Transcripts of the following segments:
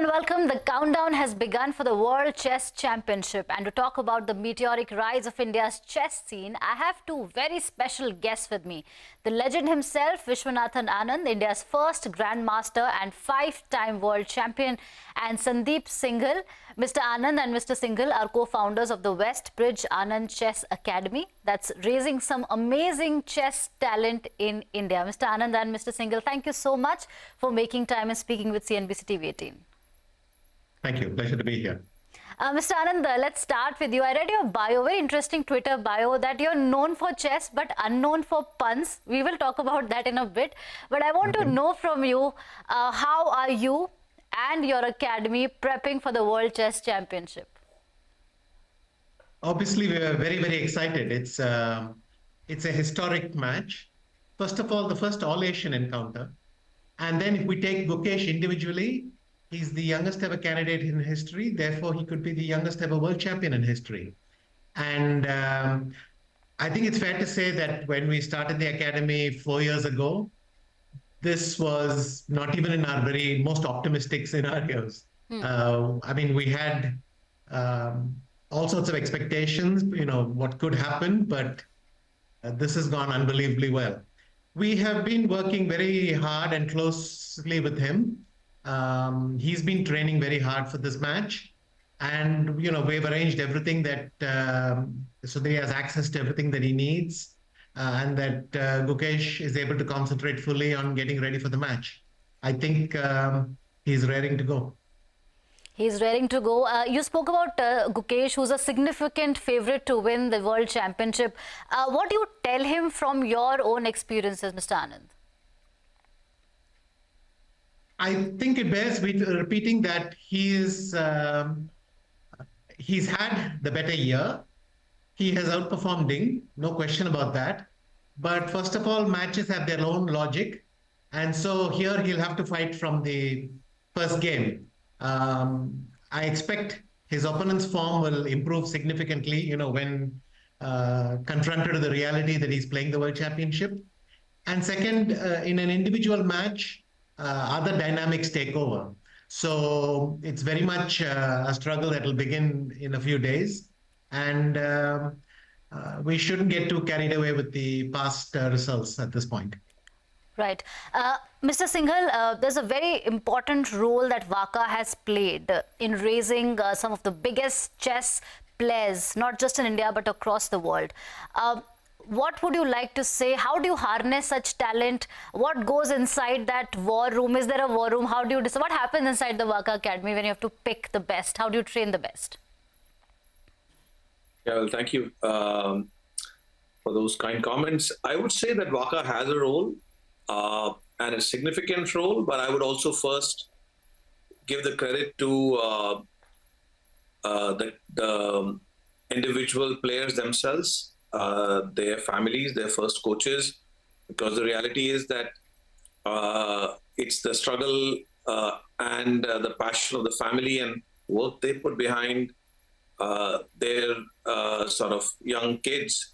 and welcome. The countdown has begun for the World Chess Championship, and to talk about the meteoric rise of India's chess scene, I have two very special guests with me. The legend himself, Viswanathan Anand, India's first grandmaster and five-time world champion, and Sandeep Singhal. Mr. Anand and Mr. Singhal are co-founders of the Westbridge Anand Chess Academy that's raising some amazing chess talent in India. Mr. Anand and Mr. Singhal, thank you so much for making time and speaking with CNBC TV18. Thank you. Pleasure to be here. Mr. Anand, let's start with you. I read your bio, very interesting Twitter bio, that you're known for chess but unknown for puns. We will talk about that in a bit. But I want to know from you, how are you and your academy prepping for the World Chess Championship? Obviously, we are very, very excited. It's a historic match. First of all, the first all-Asian encounter. And then if we take Gukesh individually, he's the youngest ever candidate in history. Therefore, he could be the youngest ever world champion in history. And I think it's fair to say that when we started the academy 4 years ago, this was not even in our very most optimistic scenarios. I mean, we had all sorts of expectations, what could happen, but this has gone unbelievably well. We have been working very hard and closely with him. He's been training very hard for this match, and we've arranged everything that so that he has access to everything that he needs, and that Gukesh is able to concentrate fully on getting ready for the match. I think he's raring to go. He's raring to go. You spoke about Gukesh, who's a significant favorite to win the World Championship. What do you tell him from your own experiences, Mr. Anand? I think it bears repeating that he's had the better year. He has outperformed Ding, no question about that. But first of all, matches have their own logic. And so here he'll have to fight from the first game. I expect his opponent's form will improve significantly, when confronted with the reality that he's playing the World Championship. And second, in an individual match, other dynamics take over. So it's very much a struggle that will begin in a few days. And we shouldn't get too carried away with the past results at this point. Right. Mr. Singhal, there's a very important role that WACA has played in raising some of the biggest chess players, not just in India, but across the world. What would you like to say? How do you harness such talent? What goes inside that war room? Is there a war room? How do you decide? What happens inside the WACA Academy when you have to pick the best? How do you train the best? Yeah, well, thank you for those kind comments. I would say that WACA has a role and a significant role, but I would also first give the credit to the individual players themselves. Their families, their first coaches, because the reality is that it's the struggle and the passion of the family and work they put behind their sort of young kids,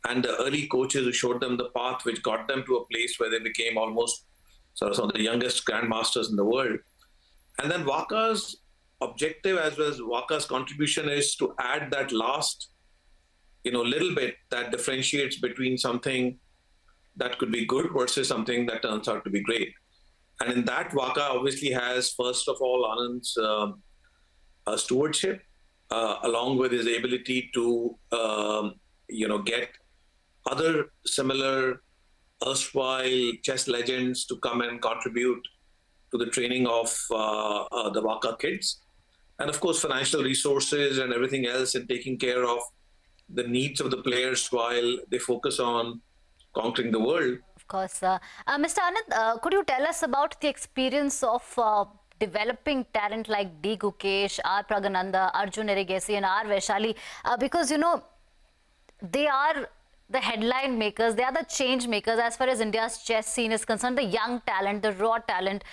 and the early coaches who showed them the path which got them to a place where they became almost sort of some of the youngest grandmasters in the world. And then WACA's objective as well as WACA's contribution is to add that last little bit that differentiates between something that could be good versus something that turns out to be great. And in that, WACA obviously has, first of all, Anand's stewardship, along with his ability to, get other similar erstwhile chess legends to come and contribute to the training of the WACA kids. And of course, financial resources and everything else, and taking care of the needs of the players while they focus on conquering the world. Of course. Mr. Anand, could you tell us about the experience of developing talent like D. Gukesh, R. Pragananda, Arjun Erigesi and R. Vaishali? Because, they are the headline makers, they are the change makers as far as India's chess scene is concerned, the young talent, the raw talent.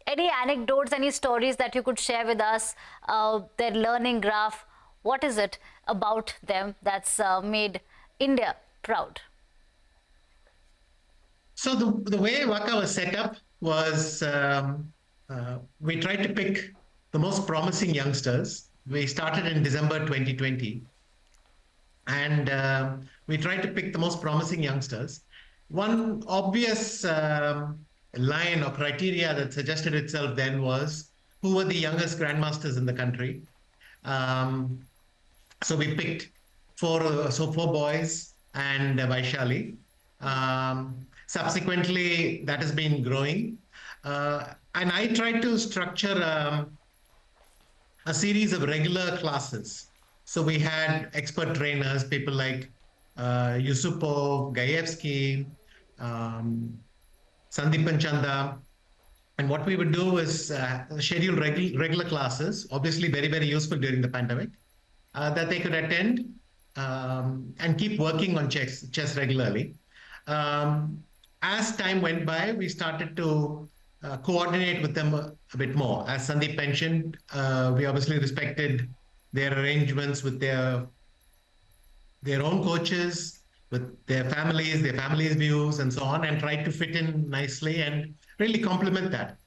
Any anecdotes, any stories that you could share with us, their learning graph? What is it about them that's made India proud? So the way WACA was set up was we tried to pick the most promising youngsters. We started in December 2020, and we tried to pick the most promising youngsters. One obvious line or criteria that suggested itself then was who were the youngest grandmasters in the country. Um, so we picked four boys and Vaishali. Subsequently, that has been growing. And I tried to structure a series of regular classes. So we had expert trainers, people like Yusupov, Gaevsky, Sandeepan Chanda. And what we would do is schedule regular classes, obviously very, very useful during the pandemic, that they could attend and keep working on chess regularly. As time went by, we started to coordinate with them a bit more. As Sandeep mentioned, we obviously respected their arrangements with their own coaches, with their families' views, and so on, and tried to fit in nicely and really complement that.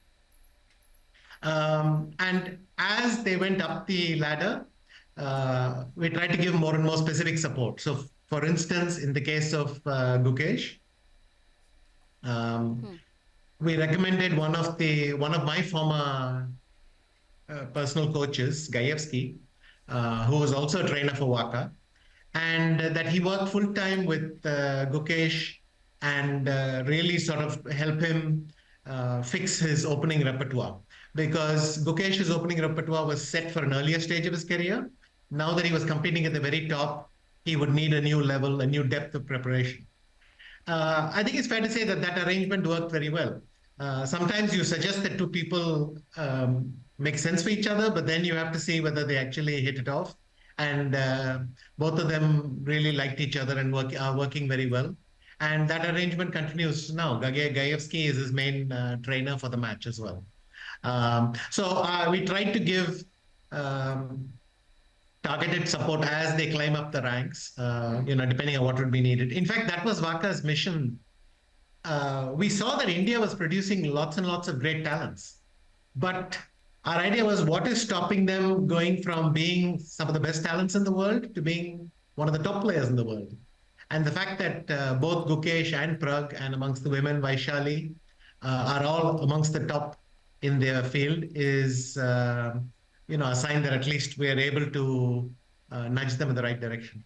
And as they went up the ladder, we tried to give more and more specific support. So, for instance, in the case of Gukesh, we recommended one of my former personal coaches, Gaevsky, who was also a trainer for WACA, and that he worked full time with Gukesh and really sort of help him fix his opening repertoire. Because Gukesh's opening repertoire was set for an earlier stage of his career. Now that he was competing at the very top, he would need a new level, a new depth of preparation. I think it's fair to say that that arrangement worked very well. Sometimes you suggest that two people make sense for each other, but then you have to see whether they actually hit it off. And both of them really liked each other and are working very well. And that arrangement continues now. Gaevsky is his main trainer for the match as well. So we tried to give targeted support as they climb up the ranks, depending on what would be needed. In fact, that was WACA's mission. We saw that India was producing lots and lots of great talents. But our idea was, what is stopping them going from being some of the best talents in the world to being one of the top players in the world? And the fact that both Gukesh and Prag, and amongst the women, Vaishali, are all amongst the top in their field is, a sign that at least we are able to nudge them in the right direction.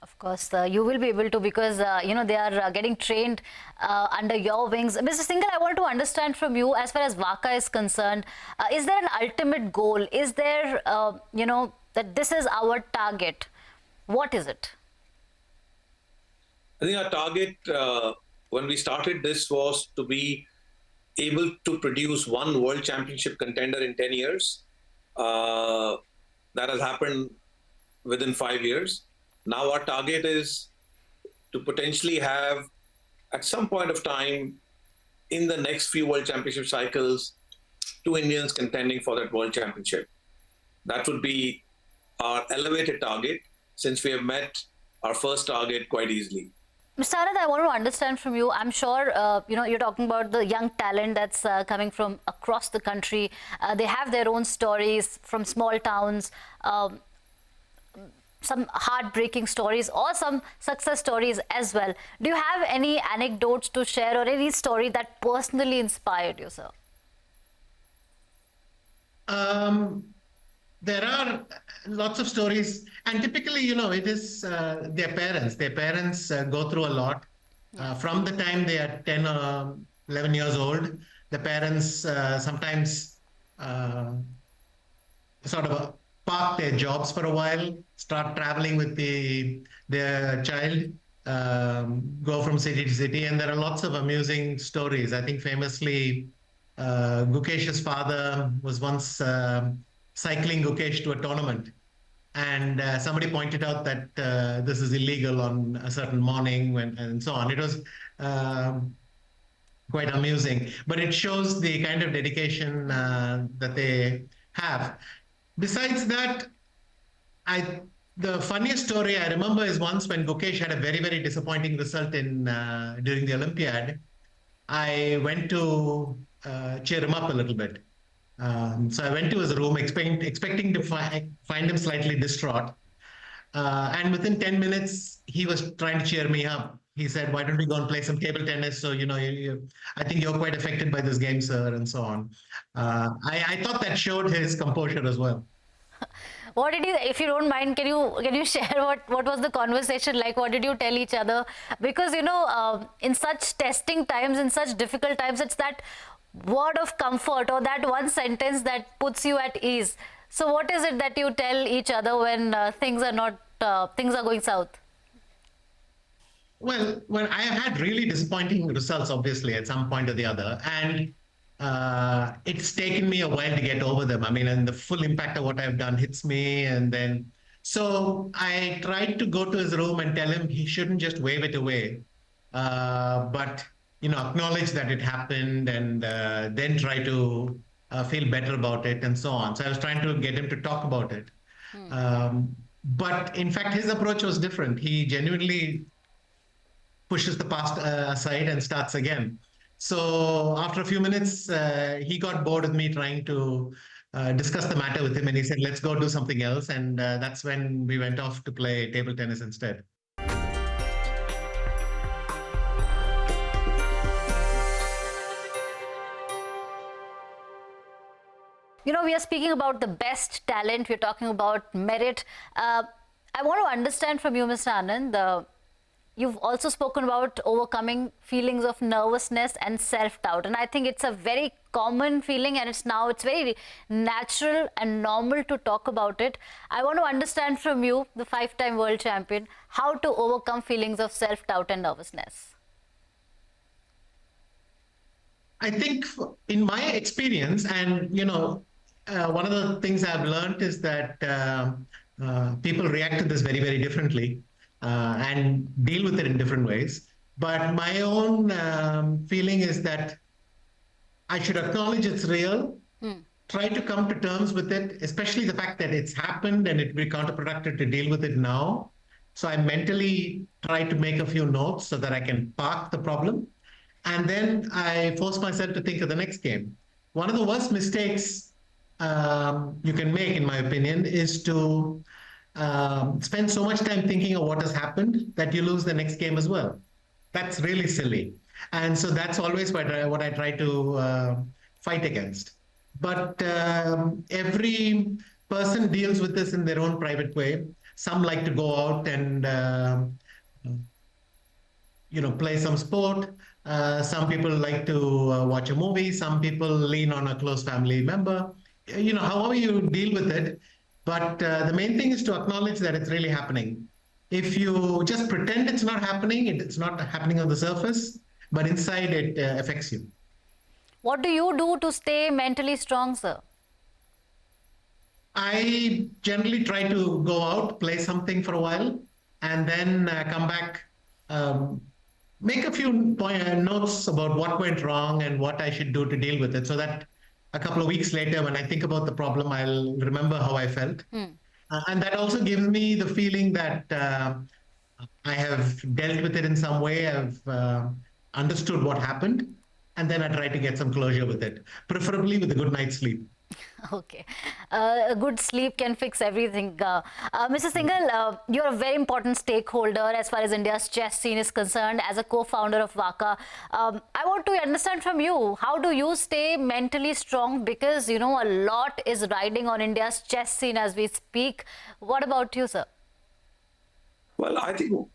Of course, you will be able to, because, they are getting trained under your wings. Mr. Singhal, I want to understand from you, as far as WACA is concerned, is there an ultimate goal? Is there, that this is our target? What is it? I think our target when we started this was to be able to produce one world championship contender in 10 years. That has happened within 5 years. Now our target is to potentially have, at some point of time, in the next few world championship cycles, 2 Indians contending for that world championship. That would be our elevated target, since we have met our first target quite easily. Mr. Anand, I want to understand from you. I'm sure, you're talking about the young talent that's coming from across the country. They have their own stories from small towns, some heartbreaking stories or some success stories as well. Do you have any anecdotes to share or any story that personally inspired you, sir? There are lots of stories, and typically, it is their parents. Their parents go through a lot. From the time they are 10 or 11 years old, the parents sometimes sort of park their jobs for a while, start traveling with their child, go from city to city, and there are lots of amusing stories. I think famously, Gukesh's father was once cycling Gukesh to a tournament, and somebody pointed out that this is illegal on a certain morning and so on. It was quite amusing, but it shows the kind of dedication that they have. Besides that, the funniest story I remember is once when Gukesh had a very, very disappointing result during the Olympiad. I went to cheer him up a little bit. So I went to his room expecting to find him slightly distraught. And within 10 minutes, he was trying to cheer me up. He said, "Why don't we go and play some table tennis? So, I think you're quite affected by this game, sir," and so on. I thought that showed his composure as well. What did you, if you don't mind, can you share what was the conversation like? What did you tell each other? Because in such testing times, in such difficult times, it's that word of comfort or that one sentence that puts you at ease. So what is it that you tell each other when things are going south? Well, I have had really disappointing results, obviously, at some point or the other, and it's taken me a while to get over them. I mean, and the full impact of what I've done hits me, and then so I tried to go to his room and tell him he shouldn't just wave it away, but acknowledge that it happened, and then try to feel better about it, and so on. So I was trying to get him to talk about it, but in fact, his approach was different. He genuinely pushes the past aside and starts again. So after a few minutes, he got bored with me trying to discuss the matter with him, and he said, "Let's go do something else." And that's when we went off to play table tennis instead. We are speaking about the best talent. We're talking about merit. I want to understand from you, Mr. Anand, you've also spoken about overcoming feelings of nervousness and self-doubt. And I think it's a very common feeling, and it's very natural and normal to talk about it. I want to understand from you, the 5-time world champion, how to overcome feelings of self-doubt and nervousness. I think in my experience, and one of the things I've learned is that people react to this very, very differently and deal with it in different ways. But my own feeling is that I should acknowledge it's real, try to come to terms with it, especially the fact that it's happened and it would be counterproductive to deal with it now. So I mentally try to make a few notes so that I can park the problem. And then I force myself to think of the next game. One of the worst mistakes you can make, in my opinion, is to spend so much time thinking of what has happened that you lose the next game as well. That's really silly. And so that's always what I try to fight against. But every person deals with this in their own private way. Some like to go out and play some sport. Some people like to watch a movie. Some people lean on a close family member. However you deal with it. But the main thing is to acknowledge that it's really happening. If you just pretend it's not happening, it's not happening on the surface, but inside it affects you. What do you do to stay mentally strong, sir? I generally try to go out, play something for a while, and then come back, make a few notes about what went wrong and what I should do to deal with it, so that a couple of weeks later, when I think about the problem, I'll remember how I felt. And that also gives me the feeling that I have dealt with it in some way. I've understood what happened. And then I try to get some closure with it, preferably with a good night's sleep. Okay. A good sleep can fix everything. Mr. Singhal, you're a very important stakeholder as far as India's chess scene is concerned, as a co-founder of WACA. I want to understand from you, how do you stay mentally strong? Because, a lot is riding on India's chess scene as we speak. What about you, sir? Well, I think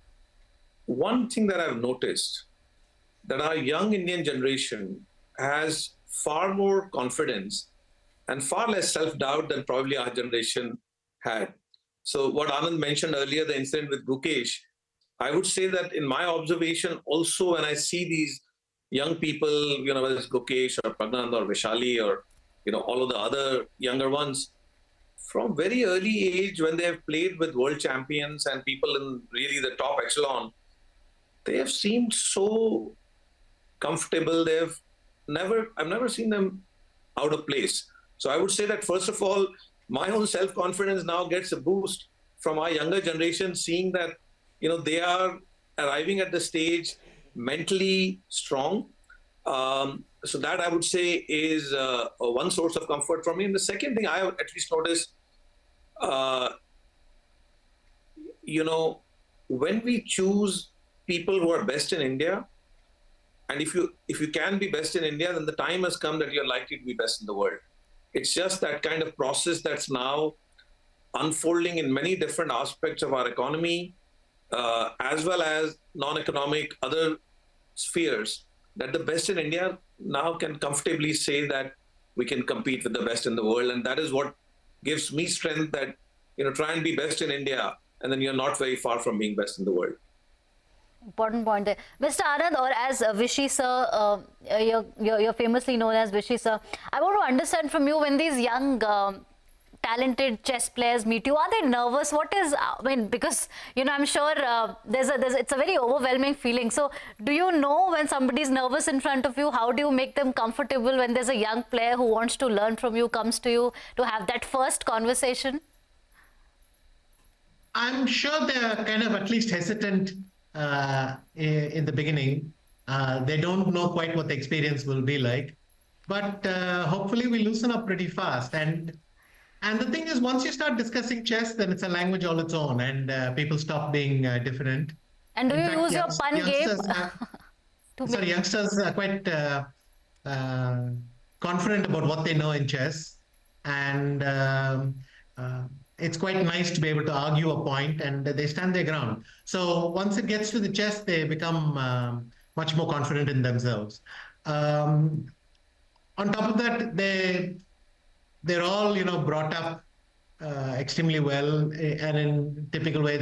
one thing that I've noticed, that our young Indian generation has far more confidence and far less self-doubt than probably our generation had. So what Anand mentioned earlier, the incident with Gukesh, I would say that in my observation also, when I see these young people, whether it's Gukesh or Pragnand or Vishali or, all of the other younger ones, from very early age, when they have played with world champions and people in really the top echelon, they have seemed so comfortable. I've never seen them out of place. So I would say that, first of all, my own self-confidence now gets a boost from our younger generation, seeing that, they are arriving at the stage mentally strong. So that I would say is one source of comfort for me. And the second thing I have at least noticed, uh, when we choose people who are best in India, and if you can be best in India, then the time has come that you're likely to be best in the world. It's just that kind of process that's now unfolding in many different aspects of our economy, as well as non-economic other spheres, that the best in India now can comfortably say that we can compete with the best in the world. And that is what gives me strength that, try and be best in India, and then you're not very far from being best in the world. Important point there. Mr. Anand, or as Vishy sir, you're famously known as Vishy sir, I want to understand from you, when these young talented chess players meet you, are they nervous? What is, because, I'm sure it's a very overwhelming feeling. So do you know when somebody's nervous in front of you? How do you make them comfortable when there's a young player who wants to learn from you, comes to you to have that first conversation? I'm sure they're kind of at least hesitant in the beginning. They don't know quite what the experience will be like, but hopefully we loosen up pretty fast. And the thing is, once you start discussing chess, then it's a language all its own, and people stop being different. And do you use your pun game? Youngsters are quite confident about what they know in chess, and it's quite nice to be able to argue a point, and they stand their ground. So once it gets to the chess, they become much more confident in themselves. On top of that, they're all, brought up extremely well, and in typical way,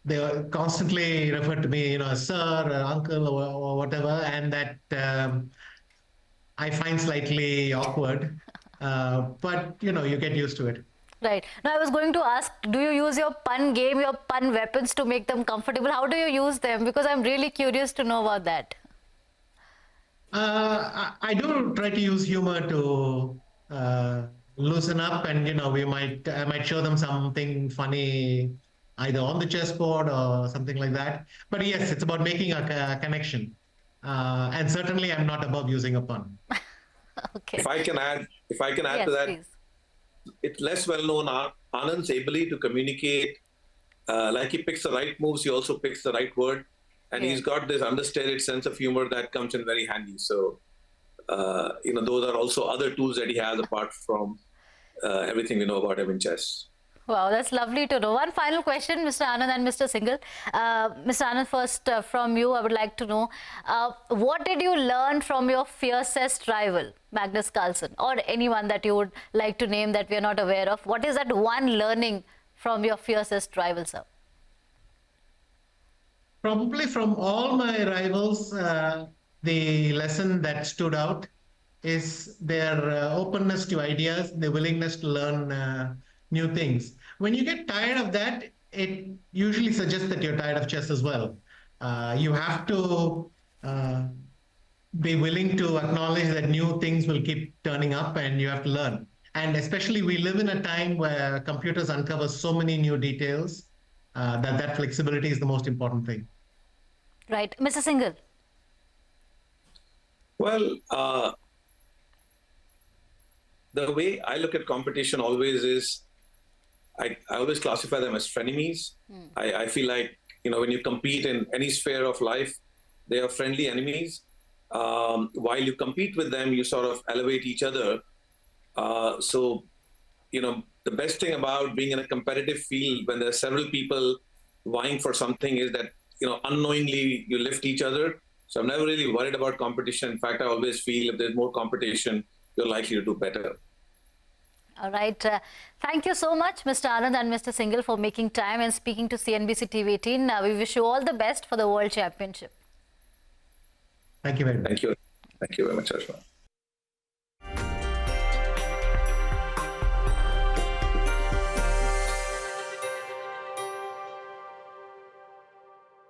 they constantly refer to me, as sir or uncle or whatever, and that I find slightly awkward. But you get used to it. Right. Now, I was going to ask, do you use your pun game, your pun weapons to make them comfortable? How do you use them? Because I'm really curious to know about that. I do try to use humor to loosen up, and I might show them something funny either on the chessboard or something like that. But yes, it's about making a connection, and certainly I'm not above using a pun. Okay. If I can add Yes, to that, please. It's less well known. Anand's ability to communicate, like he picks the right moves, he also picks the right word. And he's got this understated sense of humor that comes in very handy. So, those are also other tools that he has apart from everything we know about him in chess. Wow, that's lovely to know. One final question, Mr. Anand and Mr. Singhal. Mr. Anand, first from you, I would like to know, what did you learn from your fiercest rival, Magnus Carlsen, or anyone that you would like to name that we are not aware of? What is that one learning from your fiercest rival, sir? Probably from all my rivals, the lesson that stood out is their openness to ideas, the willingness to learn new things. When you get tired of that, it usually suggests that you're tired of chess as well. You have to be willing to acknowledge that new things will keep turning up, and you have to learn. And especially, we live in a time where computers uncover so many new details that flexibility is the most important thing. Right. Mr. Singhal. Well, the way I look at competition always is, I always classify them as frenemies. I feel like, when you compete in any sphere of life, they are friendly enemies. While you compete with them, you sort of elevate each other. So, the best thing about being in a competitive field when there are several people vying for something is that, unknowingly you lift each other. So I'm never really worried about competition. In fact, I always feel if there's more competition, you're likely to do better. All right. Thank you so much, Mr. Anand and Mr. Singhal, for making time and speaking to CNBC TV18. We wish you all the best for the World Championship. Thank you very much. Thank you. Thank you very much, Ashma.